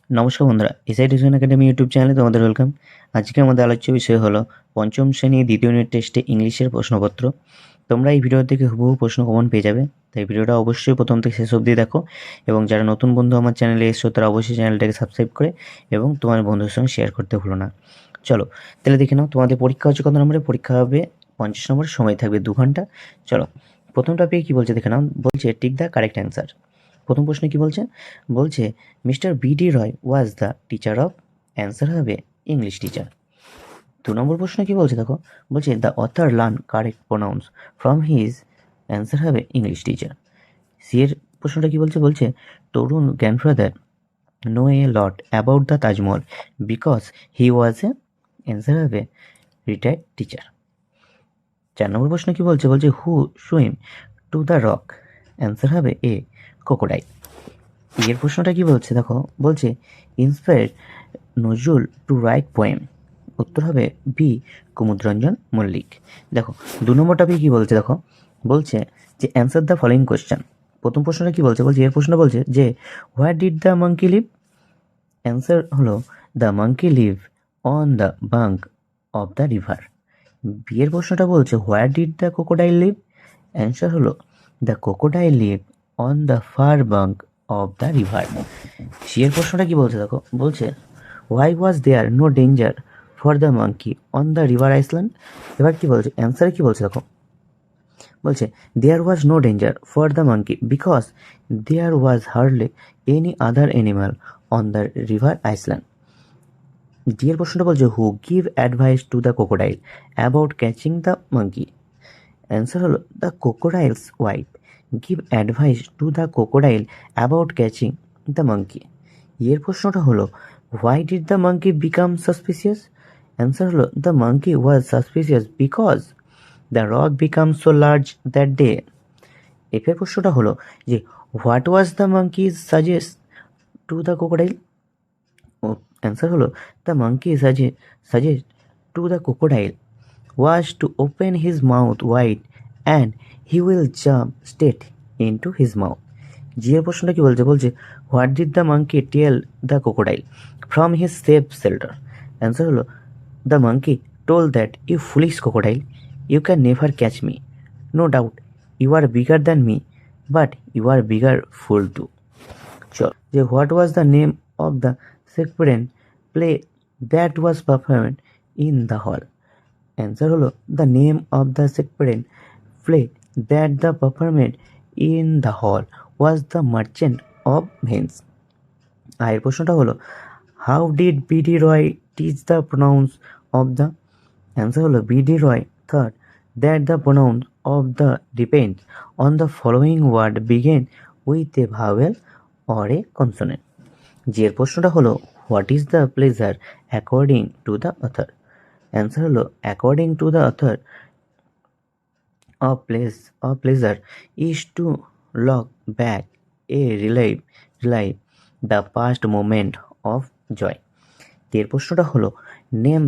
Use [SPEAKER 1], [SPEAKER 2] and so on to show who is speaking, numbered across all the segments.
[SPEAKER 1] নমস্কার বন্ধুরা, SI tuition academy YouTube চ্যানেলে তোমাদের ওয়েলকাম। আজকে আমাদের আলোচ্য বিষয় হলো পঞ্চম শ্রেণী দ্বিতীয় ইউনিট টেস্টে ইংলিশের প্রশ্নপত্র। তোমরা এই ভিডিও থেকে হুবহু প্রশ্ন কমন পেয়ে যাবে, তাই ভিডিওটা অবশ্যই প্রথম থেকে শেষ অবধি দেখো। এবং যারা নতুন বন্ধু আমার চ্যানেলে এসছো তারা অবশ্যই চ্যানেলটাকে সাবস্ক্রাইব করে এবং তোমার বন্ধুদের সঙ্গে শেয়ার করতে ভুলো না। চলো তাহলে দেখে নাও, তোমাদের পরীক্ষা হচ্ছে কত নম্বরে? পরীক্ষা হবে 50 নম্বরের, সময় থাকবে 2 ঘন্টা। চলো, প্রথম টপিকে কী বলছে দেখে নাও। বলছে টিক দ্য কারেক্ট অ্যান্সার। প্রথম প্রশ্নে কি বলছে? বলছে mister BD Roy was the teacher of, answer হবে ইংলিশ টিচার। 2 নম্বর প্রশ্ন কি বলছে দেখো। বলছে the author learn correct pronounce from his, answer হবে ইংলিশ টিচার। সি এর প্রশ্নটা কি বলছে? বলছে Tarun grandfather know a lot about the Taj Mahal because he was a, answer হবে রিটায়ার্ড টিচার। 4 নম্বর প্রশ্ন কি বলছে? বলছে who swim to the rock, answer হবে এ ক্রোকোডাইল। এর প্রশ্নটা কি বলছে দেখো। বলছে inspired Nazrul to write poem, উত্তর হবে বি কুমুদরঞ্জন মল্লিক। দেখো 2 নম্বর টপিক কি বলছে দেখো। বলছে যে অ্যান্সার দ্য ফলোয়িং কোয়েশ্চেন। প্রথম প্রশ্নটা কি বলছে? বলছে এর প্রশ্ন বলছে যে where did the monkey live, answer হলো the monkey live on the bank of the river. B এর প্রশ্নটা বলছে where did the crocodile live, answer হলো the crocodile live on the far bank of the river. C এর প্রশ্নটা কি বলছে দেখো। বলছে why was there no danger for the monkey on the river island. এবার কি বলছে? অ্যান্সারে কি বলছে দেখো। বলছে there was no danger for the monkey because there was hardly any other animal on the river island. D এর প্রশ্নটা বলছে who give advice to the crocodile about catching the monkey, answer হলো the crocodile's wife give advice to the crocodile about catching the monkey. এর প্রশ্নটা হলো why did the monkey become suspicious, answer হলো the monkey was suspicious because the rock become so large that day. এর প্রশ্নটা হলো যে what was the monkey suggest to the crocodile, answer হলো the monkey suggest to the crocodile was to open his mouth wide and he will jump straight into his mouth. G এর প্রশ্নটা কি বলছে? বলছে what did the monkey tell the crocodile from his safe shelter, answer হলো the monkey told that you foolish crocodile you can never catch me, no doubt you are bigger than me but you are bigger fool too. চল, যে what was the name of the Shakespearean play that was performed in the hall, answer হলো the name of the Shakespearean play that the performed in the hall was the Merchant of Venice. আর এর প্রশ্নটা হলো how did BD Roy teach the pronounce of the, answer হলো BD Roy thought that the pronounce of the depends on the following word begin with a vowel or a consonant. যে এর প্রশ্নটা হলো what is the pleasure according to the author, answer হলো according to the author of pleasure is two lock back a relive the past moment of joy. এর প্রশ্নটা হলো name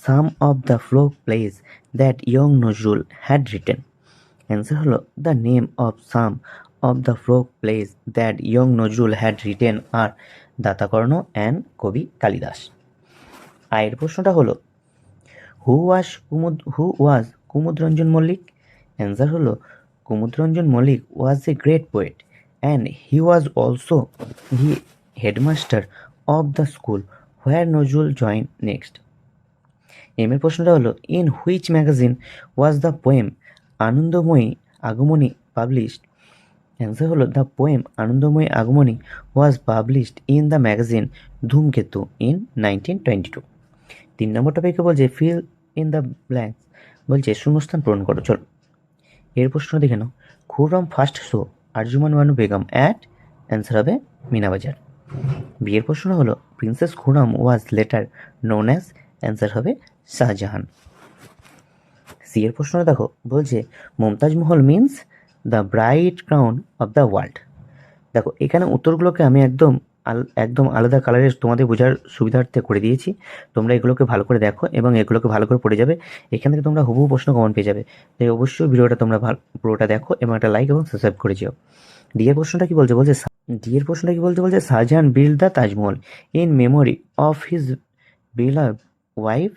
[SPEAKER 1] some of the folk plays that young Nazrul had written, answer হলো the name of some of the folk plays that young Nazrul had written are Datakarna and Kabi Kalidas. আর এর প্রশ্নটা হলো who was Kumudranjan Mallik, answer হলো Kumudranjan Mallik was a great poet and he was also he headmaster of the school where Nazrul join next. M এর প্রশ্নটা হলো in which magazine was the poem Anandamayi Agamani published, answer হলো the poem Anandamayi Agamani was published in the magazine Dhumketu in 1922। 3 নম্বর টপিকে বলছে fill in the blanks, বলছে শূন্যস্থান পূরণ করো। চলো এর প্রশ্ন দেখে নাও। Khurram first saw Arjuman Banu Begum at, answer হবে মিনাবাজার। বিয়ের প্রশ্ন হলো princess Khurram was later known as, answer হবে শাহজাহান। সি এর প্রশ্ন দেখো। বলছে Mumtaz Mahal means the bright crown of the world. দেখো এখানে উত্তরগুলোকে আমি একদম আলাদা কালারের তোমাদের বোঝার সুবিধার্থে করে দিয়েছি। তোমরা এগুলোকে ভালো করে দেখো এবং এগুলোকে ভালো করে পড়ে যাবে। এখান থেকে তোমরা হুবহু প্রশ্ন কমন পেয়ে যাবে। তাই অবশ্যই ভিডিওটা তোমরা পুরোটা দেখো এবং একটা লাইক এবং সাবস্ক্রাইব করে যেও। দিয়ে প্রশ্নটা কি বলছে? বলছে ডি এর প্রশ্নটা কি বলছে, বলছে Shah Jahan build the Taj Mahal in memory of his beloved wife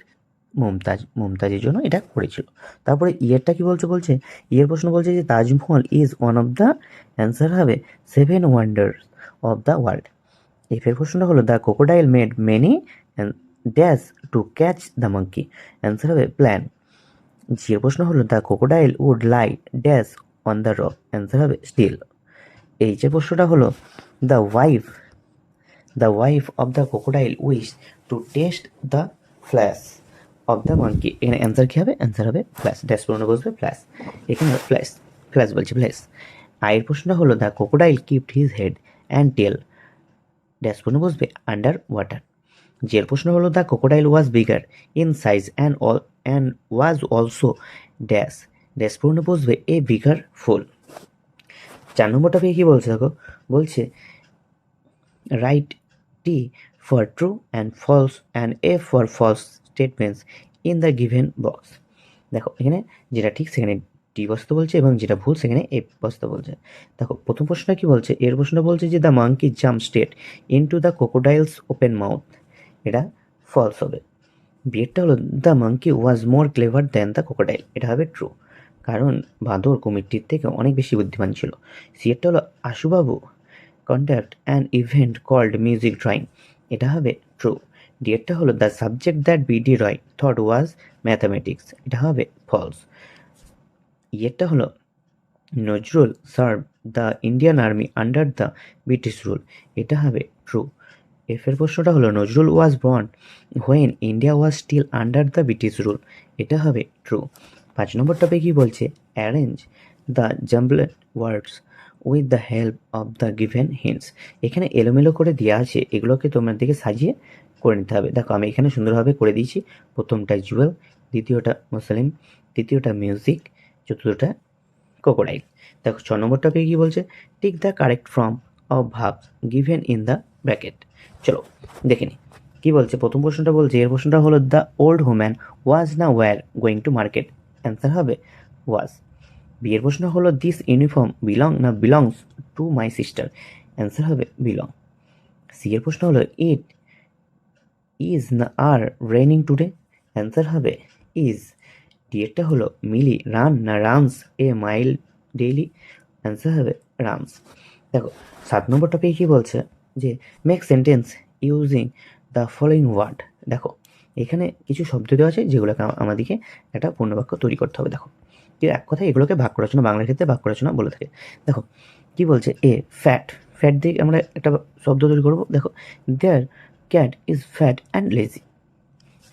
[SPEAKER 1] মুমতাজের জন্য এটা করেছিল। তারপরে ইয়েরটা কি বলছে, বলছে ইয়ের প্রশ্ন বলছে যে Taj Mahal is one of the, answer হবে 7 ওয়ান্ডার্স অফ দ্য ওয়ার্ল্ড। এফের প্রশ্নটা হলো the crocodile made many dash to catch the monkey, answer হবে প্ল্যান। জি এর প্রশ্ন হলো the crocodile would lie dash on the rock, answer হবে স্টিল। এইচ এর প্রশ্নটা হলো the wife of the crocodile wish to taste the flesh of the monkey, এখানে answer কী হবে, অ্যান্সার হবে ফ্ল্যাশ, ড্যাশ পূর্ণ বসবে ফ্ল্যাশ, এখানে ফ্ল্যাশ বলছে ফ্ল্যাশ। আয়ের প্রশ্নটা হলো the crocodile kept his head and tail, dash পূর্ণ বসবে আন্ডার ওয়াটার। যে প্রশ্ন হলো the crocodile was bigger in size and was also dash পূর্ণ বসবে এ বিগার ফুল। 4 নম্বরটা পেয়ে কি বলছে দেখো, বলছে write T for true and false and A for false statements in the given box. দেখো এখানে যেটা ঠিক সেখানে টি বসতে বলছে এবং যেটা ভুল সেখানে এ বসতে বলছে। দেখো প্রথম প্রশ্নটা কি বলছে, এর প্রশ্নটা বলছে যে the monkey jump straight into the crocodiles open mouth, এটা ফলস হবে। বিয়েরটা হলো the monkey was more clever than the crocodile, এটা হবে ট্রু, কারণ বাঁদর কুমিরটির থেকে অনেক বেশি বুদ্ধিমান ছিল। সিয়েরটা হলো Ashubabu conduct an event called music drawing, এটা হবে ট্রু। ডিয়েরটা হলো the subject that BD Roy thought was mathematics, এটা হবে ফলস। ইয়েরটা হলো Nazrul serve the Indian army under the British rule, এটা হবে ট্রু। এফের প্রশ্নটা হলো Nazrul was born when India was still under the British rule, এটা হবে ট্রু। 5 নম্বরটা পেয়ে কি বলছে arrange the jumbled words with the help of the given hints, এখানে এলোমেলো করে দেওয়া আছে, এগুলোকে তোমার দিকে সাজিয়ে করে নিতে হবে। দেখো আমি এখানে সুন্দরভাবে করে দিয়েছি, প্রথমটা জুয়েল, দ্বিতীয়টা মুসলিম, তৃতীয়টা মিউজিক, চতুর্থটা ক্রোকোডাইল। দেখো 6 নম্বরটা পেয়ে কি বলছে tick the correct form of verbs given in the bracket. চলো দেখে নিই কী বলছে। প্রথম প্রশ্নটা বলছে, এর প্রশ্নটা হলো দ্য ওল্ড হোম্যান ওয়াজ না were going to market, answer হবে ওয়াজ। বিয়ের প্রশ্ন হলো this uniform belongs to my sister, answer হবে বিলং। সি এর প্রশ্ন হলো ইট ইজ না আর রেইনিং টুডে, অ্যান্সার হবে ইজ। ডি এরটা হলো মিলি রান না runs a mile daily, answer হবে রানস। দেখো 7 নম্বরটা পেয়ে কী বলছে যে make sentence using the following word. দেখো এখানে কিছু শব্দ দেওয়া আছে যেগুলোকে আমাদেরকে একটা পূর্ণবাক্য তৈরি করতে হবে। দেখো এক কথায় এগুলোকে বাক্য রচনা, বাংলার ক্ষেত্রে বাক্য রচনা বলে থাকে। দেখো কি বলছে এ ফ্যাট, ফ্যাট দিয়ে আমরা একটা শব্দ তৈরি করবো। দেখো there cat is fat and lazy.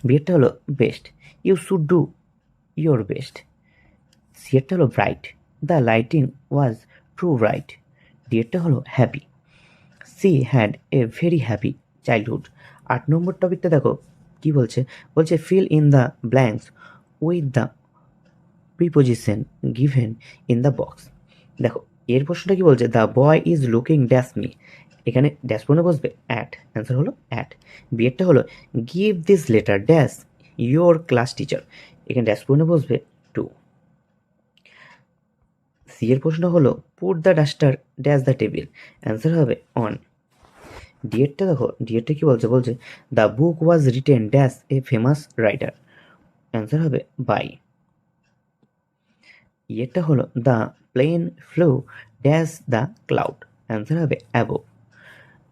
[SPEAKER 1] বিয়েরটা হলো best, you should do your best. সিয়েরটা হলো bright, the lighting was true bright. ডিয়েরটা হলো happy, she had a very happy childhood. 8 number টপিকটা দেখো কি বলছে, বলছে fill in the blanks with the preposition given in the box. দেখো এর প্রশ্নটা কি বলছে the boy is looking dash me, এখানে ড্যাশ পূর্ণ বসবে অ্যাট, অ্যান্সার হলো অ্যাট। বিয়েরটা হলো give this letter dash your class teacher, এখানে ড্যাশ পূর্ণ বসবে টু। সি এর প্রশ্ন হলো put the duster dash the table, answer হবে অন। ডিএডটা দেখো ডিএডটা কি বলছে, বলছে the book was written dash a famous writer, answer হবে বাই। ইয়েরটা হলো the plane flew dash the cloud, answer হবে অ্যাবভ।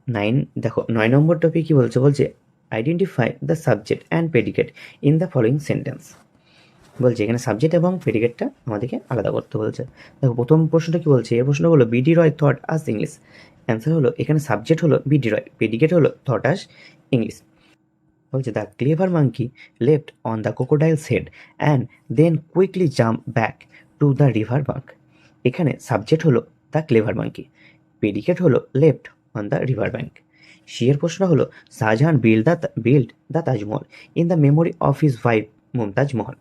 [SPEAKER 1] 9 দেখো 9 নম্বর টপিক কি বলছে, বলছে identify the subject and predicate in the following sentence. বলছে এখানে সাবজেক্ট এবং প্রেডিকেটটা আমাদেরকে আলাদা করতে বলছে। দেখো প্রথম প্রশ্নটা কি বলছে, এর প্রশ্ন হলো BD Roy thought us English, answer হলো এখানে সাবজেক্ট হলো বিডি রয়, প্রেডিকেট হলো থট আস ইংলিশ। বলছে the clever monkey left on the crocodile's head and then quickly jump back to the river bank, এখানে সাবজেক্ট হলো দ্য ক্লেভার মাঙ্কি, প্রেডিকেট হলো left on the river bank. C এর প্রশ্ন হলো Shah Jahan build the Taj Mahal in the memory of his wife Mumtaz Mahal.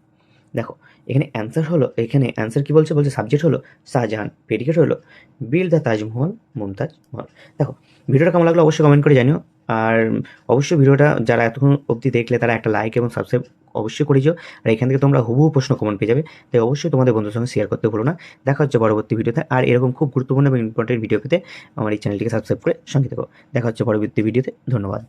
[SPEAKER 1] দেখো এখানে answer হলো, এখানে অ্যান্সার কি বলছে, বলছে সাবজেক্ট হলো শাহজাহান, প্রেডিকেট হলো বিল্ড দ্য তাজমহল মুমতাজ মহল। দেখো ভিডিওটা কেমন লাগলো অবশ্যই কমেন্ট করে জানিও। আর অবশ্যই ভিডিওটা যারা এতক্ষণ অবধি দেখলে তারা একটা লাইক এবং সাবস্ক্রাইব অবশ্যই করে যেও। আর এখান থেকে তোমরা হুবহু প্রশ্ন কমন পেয়ে যাবে, তাই অবশ্যই তোমাদের বন্ধুর সঙ্গে শেয়ার করতে ভুলো না। দেখা হচ্ছে পরবর্তী ভিডিওতে। আর এরকম খুব গুরুত্বপূর্ণ এবং ইম্পর্টেন্ট ভিডিও পেতে আমার এই চ্যানেলটিকে সাবস্ক্রাইব করে সঙ্গে থেকো। দেখা হচ্ছে পরবর্তী ভিডিওতে। ধন্যবাদ।